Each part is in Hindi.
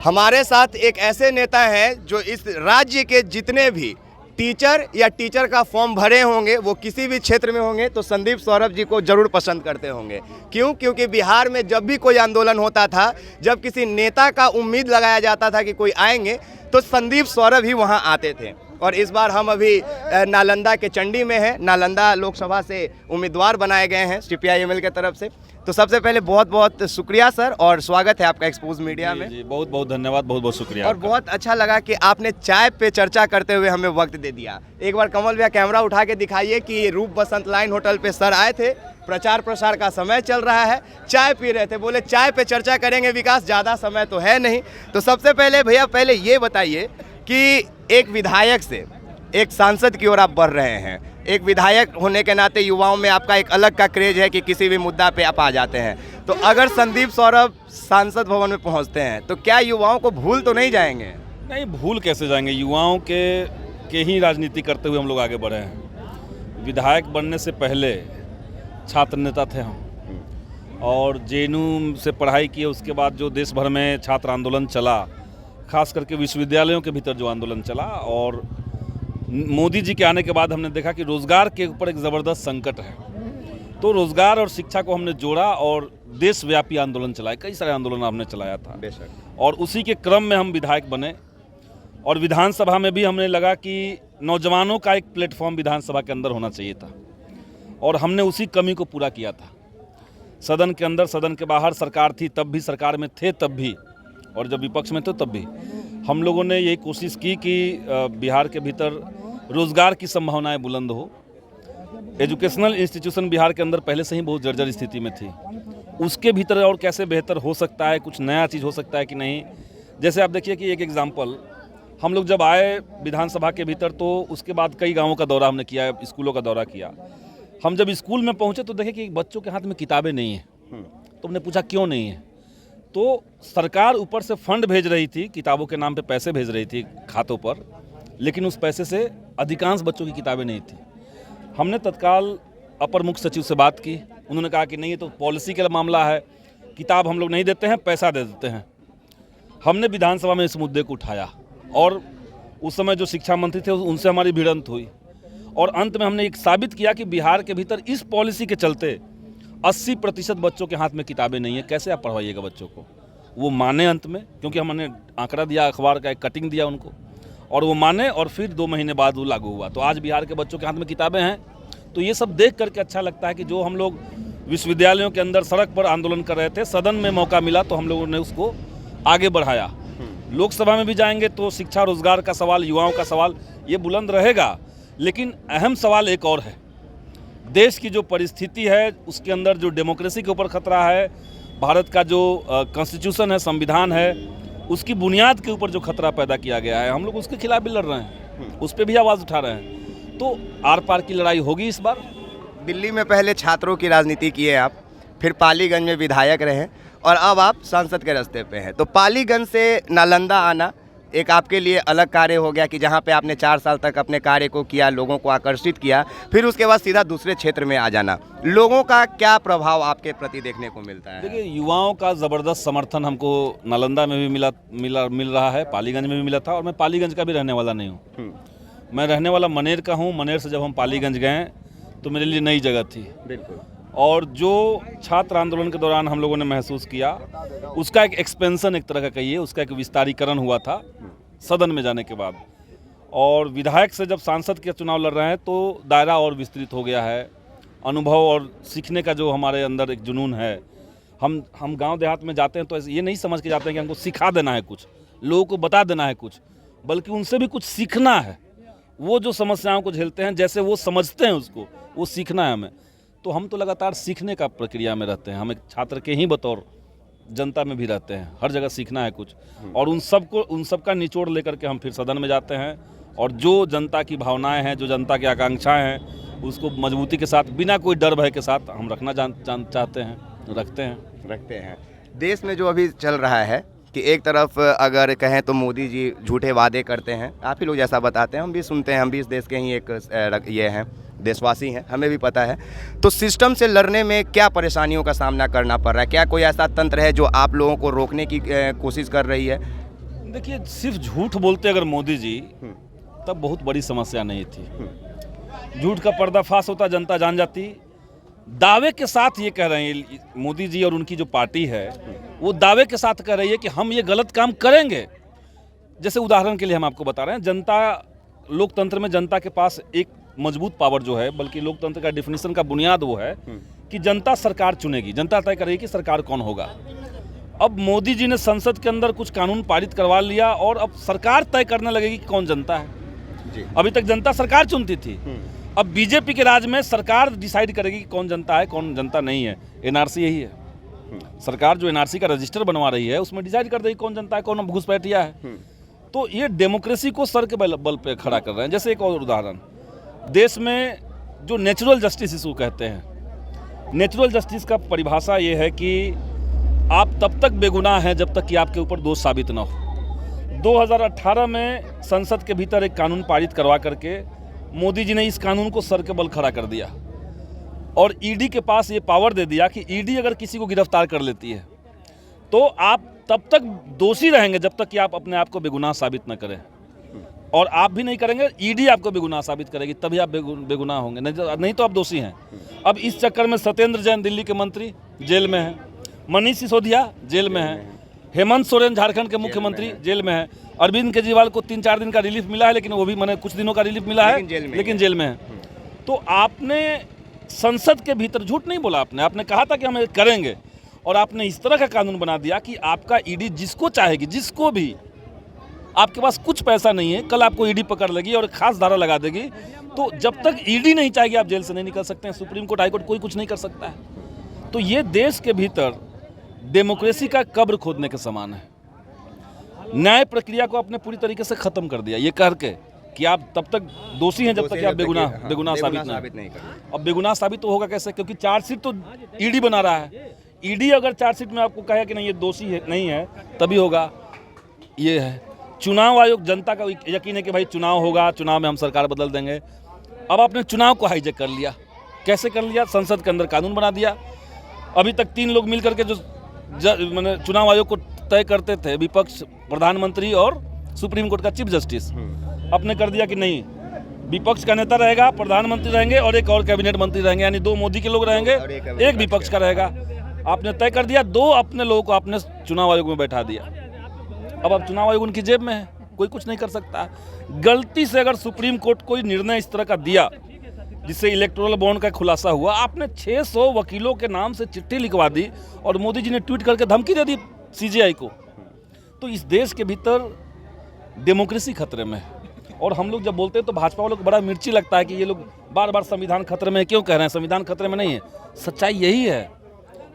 हमारे साथ एक ऐसे नेता हैं जो इस राज्य के जितने भी टीचर या टीचर का फॉर्म भरे होंगे वो किसी भी क्षेत्र में होंगे तो संदीप सौरभ जी को जरूर पसंद करते होंगे। क्यों? क्योंकि बिहार में जब भी कोई आंदोलन होता था, जब किसी नेता का उम्मीद लगाया जाता था कि कोई आएंगे तो संदीप सौरभ ही वहां आते थे। और इस बार हम अभी नालंदा के चंडी में हैं। नालंदा लोकसभा से उम्मीदवार बनाए गए हैं CPI-ML की तरफ से। तो सबसे पहले बहुत बहुत शुक्रिया सर और स्वागत है आपका एक्सपोज मीडिया में। जी, बहुत बहुत धन्यवाद, बहुत बहुत शुक्रिया। और बहुत अच्छा लगा कि आपने चाय पे चर्चा करते हुए हमें वक्त दे दिया। एक बार कमल भैया कैमरा उठा के दिखाइए कि रूप बसंत लाइन होटल पे सर आए थे, प्रचार प्रसार का समय चल रहा है, चाय पी रहे थे, बोले चाय पे चर्चा करेंगे विकास, ज़्यादा समय तो है नहीं। तो सबसे पहले भैया पहले ये बताइए कि एक विधायक से एक सांसद की ओर आप बढ़ रहे हैं। एक विधायक होने के नाते युवाओं में आपका एक अलग का क्रेज है कि किसी भी मुद्दा पे आप आ जाते हैं। तो अगर संदीप सौरभ सांसद भवन में पहुंचते हैं तो क्या युवाओं को भूल तो नहीं जाएंगे? नहीं, भूल कैसे जाएंगे। युवाओं के ही राजनीति करते हुए हम लोग आगे बढ़े हैं। विधायक बनने से पहले छात्र नेता थे हम, और JNU से पढ़ाई किए। उसके बाद जो देश भर में छात्र आंदोलन चला, खास करके विश्वविद्यालयों के भीतर जो आंदोलन चला, और मोदी जी के आने के बाद हमने देखा कि रोज़गार के ऊपर एक ज़बरदस्त संकट है। तो रोज़गार और शिक्षा को हमने जोड़ा और देशव्यापी आंदोलन चलाए, कई सारे आंदोलन हमने चलाया था। बेशक। और उसी के क्रम में हम विधायक बने, और विधानसभा में भी हमने लगा कि नौजवानों का एक प्लेटफॉर्म विधानसभा के अंदर होना चाहिए था, और हमने उसी कमी को पूरा किया था। सदन के अंदर, सदन के बाहर सरकार थी तब भी, सरकार में थे तब भी, और जब विपक्ष में थे तब भी हम लोगों ने यही कोशिश की कि बिहार के भीतर रोज़गार की संभावनाएं बुलंद हो। एजुकेशनल इंस्टीट्यूशन बिहार के अंदर पहले से ही बहुत जर्जर स्थिति में थी। उसके भीतर और कैसे बेहतर हो सकता है, कुछ नया चीज़ हो सकता है कि नहीं। जैसे आप देखिए कि एक एग्जाम्पल, हम लोग जब आए विधानसभा के भीतर तो उसके बाद कई गाँवों का दौरा हमने किया, स्कूलों का दौरा किया। हम जब स्कूल में पहुँचे तो देखे कि बच्चों के हाथ में किताबें नहीं हैं। तो हमने पूछा क्यों नहीं है। तो सरकार ऊपर से फंड भेज रही थी, किताबों के नाम पे पैसे भेज रही थी खातों पर, लेकिन उस पैसे से अधिकांश बच्चों की किताबें नहीं थी। हमने तत्काल अपर मुख्य सचिव से बात की। उन्होंने कहा कि नहीं, ये तो पॉलिसी का मामला है, किताब हम लोग नहीं देते हैं, पैसा दे देते हैं। हमने विधानसभा में इस मुद्दे को उठाया, और उस समय जो शिक्षा मंत्री थे उनसे हमारी भिड़ंत हुई, और अंत में हमने एक साबित किया कि बिहार के भीतर इस पॉलिसी के चलते 80% बच्चों के हाथ में किताबें नहीं है। कैसे आप पढ़वाइएगा बच्चों को? वो माने अंत में, क्योंकि हमने आंकड़ा दिया, अखबार का एक कटिंग दिया उनको, और वो माने, और फिर 2 महीने बाद वो लागू हुआ। तो आज बिहार के बच्चों के हाथ में किताबें हैं। तो ये सब देख करके अच्छा लगता है कि जो हम लोग विश्वविद्यालयों के अंदर सड़क पर आंदोलन कर रहे थे, सदन में मौका मिला तो हम लोगों ने उसको आगे बढ़ाया। लोकसभा में भी जाएंगे तो शिक्षा, रोजगार का सवाल, युवाओं का सवाल ये बुलंद रहेगा। लेकिन अहम सवाल एक और है, देश की जो परिस्थिति है उसके अंदर जो डेमोक्रेसी के ऊपर खतरा है, भारत का जो कॉन्स्टिट्यूशन है, संविधान है, उसकी बुनियाद के ऊपर जो खतरा पैदा किया गया है, हम लोग उसके खिलाफ भी लड़ रहे हैं, उस पर भी आवाज़ उठा रहे हैं। तो आर पार की लड़ाई होगी इस बार। दिल्ली में पहले छात्रों की राजनीति किए आप, फिर पालीगंज में विधायक रहे, और अब आप सांसद के रास्ते पे हैं। तो पालीगंज से नालंदा आना एक आपके लिए अलग कार्य हो गया कि जहाँ पे आपने 4 साल तक अपने कार्य को किया, लोगों को आकर्षित किया, फिर उसके बाद सीधा दूसरे क्षेत्र में आ जाना। लोगों का क्या प्रभाव आपके प्रति देखने को मिलता है? देखिए, युवाओं का ज़बरदस्त समर्थन हमको नालंदा में भी मिल रहा है, पालीगंज में भी मिला था। और मैं पालीगंज का भी रहने वाला नहीं हूँ, मैं रहने वाला मनेर का हूँ। मनेर से जब हम पालीगंज गए तो मेरे लिए नई जगह थी। बिल्कुल। और जो छात्र आंदोलन के दौरान हम लोगों ने महसूस किया, उसका एक एक्सपेंशन, एक तरह का कहिए, उसका एक विस्तारीकरण हुआ था सदन में जाने के बाद। और विधायक से जब सांसद के चुनाव लड़ रहे हैं तो दायरा और विस्तृत हो गया है। अनुभव और सीखने का जो हमारे अंदर एक जुनून है, हम गांव देहात में जाते हैं तो ये नहीं समझ के जाते हैं कि हमको सिखा देना है कुछ, लोगों को बता देना है कुछ, बल्कि उनसे भी कुछ सीखना है। वो जो समस्याओं को झेलते हैं, जैसे वो समझते हैं उसको, वो सीखना है हमें। तो हम तो लगातार सीखने का प्रक्रिया में रहते हैं। हम एक छात्र के ही बतौर जनता में भी रहते हैं, हर जगह सीखना है कुछ, और उन सब का निचोड़ लेकर के हम फिर सदन में जाते हैं, और जो जनता की भावनाएं हैं, जो जनता की आकांक्षाएं हैं, उसको मजबूती के साथ, बिना कोई डर भय के साथ हम रखना चाहते हैं, रखते हैं। देश में जो अभी चल रहा है कि एक तरफ अगर कहें तो मोदी जी झूठे वादे करते हैं, आप ही लोग जैसा बताते हैं, हम भी सुनते हैं, हम भी इस देश के ही एक ये हैं, देशवासी हैं, हमें भी पता है। तो सिस्टम से लड़ने में क्या परेशानियों का सामना करना पड़ रहा है? क्या कोई ऐसा तंत्र है जो आप लोगों को रोकने की कोशिश कर रही है? देखिए, सिर्फ झूठ बोलते अगर मोदी जी तब बहुत बड़ी समस्या नहीं थी। झूठ का पर्दाफाश होता, जनता जान जाती। दावे के साथ ये कह रहे हैं मोदी जी और उनकी जो पार्टी है, वो दावे के साथ कह रही है कि हम ये गलत काम करेंगे। जैसे उदाहरण के लिए हम आपको बता रहे हैं, जनता, लोकतंत्र में जनता के पास एक मजबूत पावर जो है, बल्कि लोकतंत्र का डिफिनेशन का बुनियाद वो है कि जनता सरकार चुनेगी, जनता तय करेगी कि सरकार कौन होगा। अब मोदी जी ने संसद के अंदर कुछ कानून पारित करवा लिया और अब सरकार तय करने लगेगी कि कौन जनता है जी। अभी तक जनता सरकार चुनती थी, अब बीजेपी के राज में सरकार डिसाइड करेगी कि कौन जनता है कौन जनता नहीं है। एनआरसी यही है, सरकार जो एनआरसी का रजिस्टर बनवा रही है उसमें डिसाइड कर देगी कौन जनता है कौन घुसपैठिया है। तो ये डेमोक्रेसी को सर के बल पे खड़ा कर रहे हैं। जैसे एक और उदाहरण, देश में जो नेचुरल जस्टिस इशू कहते हैं, नेचुरल जस्टिस का परिभाषा ये है कि आप तब तक बेगुनाह हैं जब तक कि आपके ऊपर दोष साबित ना हो। 2018 में संसद के भीतर एक कानून पारित करवा करके मोदी जी ने इस कानून को सर के बल खड़ा कर दिया और ईडी के पास ये पावर दे दिया कि ईडी अगर किसी को गिरफ्तार कर लेती है तो आप तब तक दोषी रहेंगे जब तक कि आप अपने आप को बेगुनाह साबित न करें, और आप भी नहीं करेंगे, ईडी आपको बेगुनाह साबित करेगी, तभी आप बेगुनाह होंगे, नहीं तो आप दोषी हैं। अब इस चक्कर में सत्येंद्र जैन दिल्ली के मंत्री जेल में हैं, मनीष सिसोदिया जेल में हैं, हेमंत सोरेन झारखंड के मुख्यमंत्री जेल में हैं, अरविंद केजरीवाल को 3-4 दिन का रिलीफ मिला है, लेकिन वो भी मैंने कुछ दिनों का रिलीफ मिला है, लेकिन जेल में है। तो आपने संसद के भीतर झूठ नहीं बोला, आपने कहा था कि हम करेंगे, और आपने इस तरह का कानून बना दिया कि आपका ईडी जिसको चाहेगी, जिसको भी, आपके पास कुछ पैसा नहीं है, कल आपको ईडी पकड़ लेगी और खास धारा लगा देगी। तो जब तक ईडी नहीं चाहेगी आप जेल से नहीं निकल सकते हैं, सुप्रीम कोर्ट, हाई कोर्ट, कोई कुछ नहीं कर सकता है। तो ये देश के भीतर डेमोक्रेसी का कब्र खोदने के समान है। न्याय प्रक्रिया को आपने पूरी तरीके से खत्म कर दिया, ये कह के कि आप तब तक दोषी हैं जब तक कि आप बेगुनाह साबित नहीं करें। अब बेगुनाह साबित तो होगा कैसे, क्योंकि चार्जशीट तो ईडी बना रहा है। ईडी अगर चार्जशीट में आपको कहे कि नहीं ये दोषी है, नहीं है, तभी होगा। ये है चुनाव आयोग, जनता का यकीन है कि भाई चुनाव होगा, चुनाव में हम सरकार बदल देंगे। अब आपने चुनाव को हाईजैक कर लिया। कैसे कर लिया? संसद के अंदर कानून बना दिया। अभी तक 3 लोग मिल करके जो मैंने चुनाव आयोग को तय करते थे, विपक्ष, प्रधानमंत्री और सुप्रीम कोर्ट का चीफ जस्टिस, आपने कर दिया कि नहीं, विपक्ष का नेता रहेगा, प्रधानमंत्री रहेंगे और एक और कैबिनेट मंत्री रहेंगे, यानी 2 मोदी के लोग रहेंगे, एक विपक्ष का रहेगा। आपने तय कर दिया, 2 अपने लोगों को आपने चुनाव आयोग में बैठा दिया। अब चुनाव आयोग उनकी जेब में है, कोई कुछ नहीं कर सकता। गलती से अगर सुप्रीम कोर्ट कोई निर्णय इस तरह का दिया जिससे इलेक्टोरल बॉन्ड का खुलासा हुआ, आपने 600 वकीलों के नाम से चिट्ठी लिखवा दी और मोदी जी ने ट्वीट करके धमकी दे दी सीजीआई को। तो इस देश के भीतर डेमोक्रेसी खतरे में है। और हम लोग जब बोलते हैं तो भाजपा वालों को बड़ा मिर्ची लगता है कि ये लोग बार बार संविधान खतरे में क्यों कह रहे हैं। संविधान खतरे में नहीं है, सच्चाई यही है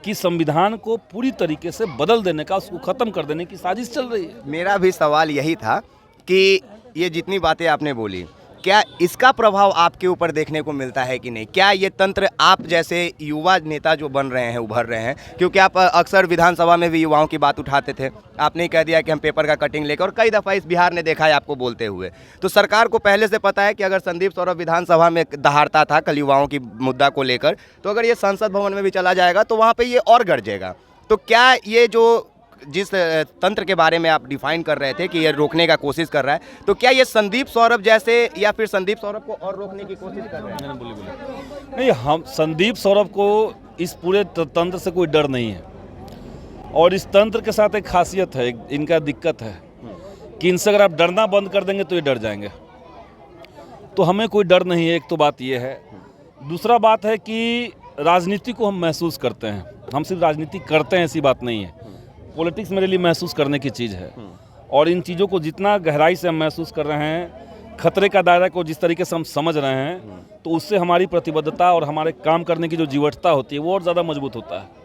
कि संविधान को पूरी तरीके से बदल देने का, उसको खत्म कर देने की साजिश चल रही है। मेरा भी सवाल यही था कि ये जितनी बातें आपने बोली, क्या इसका प्रभाव आपके ऊपर देखने को मिलता है कि नहीं? क्या ये तंत्र, आप जैसे युवा नेता जो बन रहे हैं, उभर रहे हैं, क्योंकि आप अक्सर विधानसभा में भी युवाओं की बात उठाते थे, आपने ही कह दिया कि हम पेपर का कटिंग लेकर, और कई दफ़ा इस बिहार ने देखा है आपको बोलते हुए। तो सरकार को पहले से पता है कि अगर संदीप सौरभ विधानसभा में दहाड़ता था कल युवाओं की मुद्दा को लेकर, तो अगर ये संसद भवन में भी चला जाएगा तो वहाँ पर ये और गरजेगा। तो क्या ये जो जिस तंत्र के बारे में आप डिफाइन कर रहे थे कि ये रोकने का कोशिश कर रहा है, तो क्या ये संदीप सौरभ जैसे, या फिर संदीप सौरभ को और रोकने की कोशिश कर रहे हैं? नहीं, हम संदीप सौरभ को इस पूरे तंत्र से कोई डर नहीं है। और इस तंत्र के साथ एक खासियत है, इनका दिक्कत है कि इनसे अगर आप डरना बंद कर देंगे तो ये डर जाएंगे। तो हमें कोई डर नहीं है, एक तो बात ये है। दूसरा बात है कि राजनीति को हम महसूस करते हैं, हम सिर्फ राजनीति करते हैं ऐसी बात नहीं है। पॉलिटिक्स मेरे लिए महसूस करने की चीज़ है, और इन चीज़ों को जितना गहराई से हम महसूस कर रहे हैं, खतरे का दायरा को जिस तरीके से हम समझ रहे हैं, तो उससे हमारी प्रतिबद्धता और हमारे काम करने की जो जीवटता होती है वो और ज़्यादा मजबूत होता है।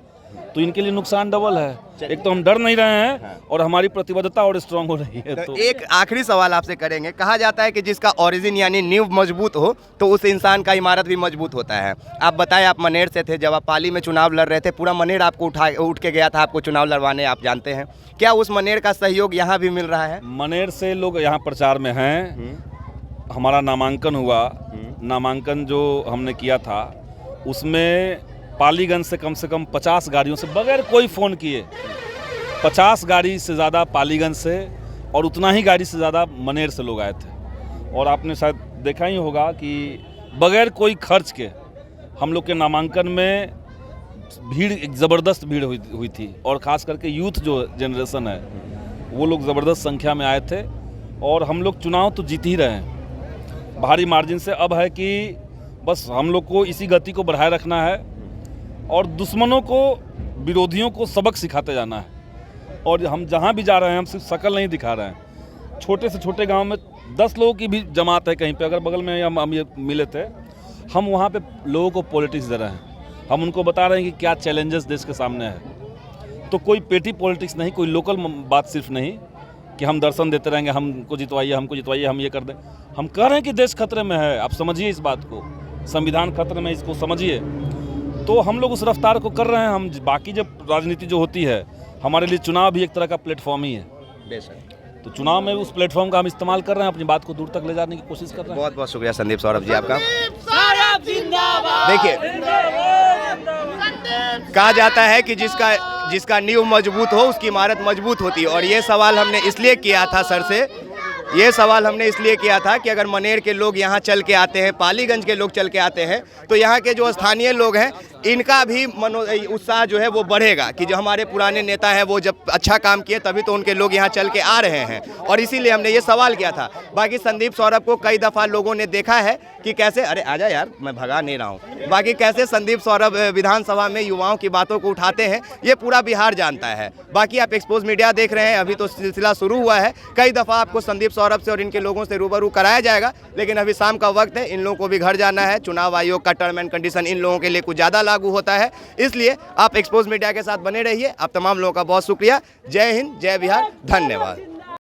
तो इनके लिए नुकसान डबल है, एक तो हम डर नहीं रहे हैं और हमारी प्रतिबद्धता और स्ट्रांग हो रही है। तो एक आखिरी सवाल आपसे करेंगे। कहा जाता है कि जिसका ओरिजिन यानी नींव मजबूत हो तो उस इंसान का इमारत भी मजबूत होता है। आप बताएं, आप मनेर से थे, जब आप पाली में चुनाव लड़ रहे थे, पूरा मनेर आपको उठ के गया था आपको चुनाव लड़वाने, आप जानते हैं। क्या उस मनेर का सहयोग यहाँ भी मिल रहा है? मनेर से लोग यहाँ प्रचार में हैं। हमारा नामांकन हुआ, नामांकन जो हमने किया था उसमें पालीगंज से कम 50 गाड़ियों से, बगैर कोई फ़ोन किए 50 गाड़ी से ज़्यादा पालीगंज से और उतना ही गाड़ी से ज़्यादा मनेर से लोग आए थे। और आपने शायद देखा ही होगा कि बगैर कोई खर्च के हम लोग के नामांकन में भीड़, एक ज़बरदस्त भीड़ हुई थी। और ख़ास करके यूथ जो जनरेशन है वो लोग ज़बरदस्त संख्या में आए थे। और हम लोग चुनाव तो जीत ही रहे हैं भारी मार्जिन से। अब है कि बस हम लोग को इसी गति को बढ़ाए रखना है और दुश्मनों को, विरोधियों को सबक सिखाते जाना है। और हम जहाँ भी जा रहे हैं हम सिर्फ शकल नहीं दिखा रहे हैं। छोटे से छोटे गांव में 10 लोगों की भी जमात है कहीं पे, अगर बगल में हम ये मिले थे, हम वहाँ पे लोगों को पॉलिटिक्स दे रहे हैं। हम उनको बता रहे हैं कि क्या चैलेंजेस देश के सामने है। तो कोई पेटी पॉलिटिक्स नहीं, कोई लोकल बात सिर्फ नहीं कि हम दर्शन देते रहेंगे, हमको जितवाइए, हम ये कर दें। हम कह रहे हैं कि देश खतरे में है, आप समझिए इस बात को, संविधान खतरे में, इसको समझिए। तो हम लोग उस रफ्तार को कर रहे हैं। हम बाकी जब राजनीति जो होती है, हमारे लिए चुनाव भी एक तरह का प्लेटफॉर्म ही है। बेशक। तो चुनाव में उस प्लेटफॉर्म का हम इस्तेमाल कर रहे हैं, अपनी बात को दूर तक ले जाने की कोशिश कर रहे हैं। बहुत बहुत शुक्रिया संदीप सौरभ जी आपका। देखिए, कहा जाता है कि जिसका नींव मजबूत हो उसकी इमारत मजबूत होती है। और ये सवाल हमने इसलिए किया था सर से, ये सवाल हमने इसलिए किया था कि अगर मनेर के लोग यहाँ चल के आते हैं, पालीगंज के लोग चल के आते हैं, तो यहाँ के जो स्थानीय लोग हैं इनका भी उत्साह जो है वो बढ़ेगा कि जो हमारे पुराने नेता हैं वो जब अच्छा काम किए तभी तो उनके लोग यहाँ चल के आ रहे हैं। और इसीलिए हमने ये सवाल किया था। बाकी संदीप सौरभ को कई दफ़ा लोगों ने देखा है कि कैसे, अरे आजा यार, मैं भगा नहीं रहा हूँ, बाकी कैसे संदीप सौरभ विधानसभा में युवाओं की बातों को उठाते हैं, ये पूरा बिहार जानता है। बाकी आप एक्सपोज मीडिया देख रहे हैं, अभी तो सिलसिला शुरू हुआ है। कई दफ़ा आपको संदीप सौरभ से और इनके लोगों से रूबरू कराया जाएगा, लेकिन अभी शाम का वक्त है, इन लोगों को भी घर जाना है। चुनाव आयोग का टर्म एंड कंडीशन इन लोगों के लिए कुछ ज़्यादा लागू होता है, इसलिए आप एक्सपोज मीडिया के साथ बने रहिए। आप तमाम लोगों का बहुत शुक्रिया। जय हिंद, जय बिहार, धन्यवाद।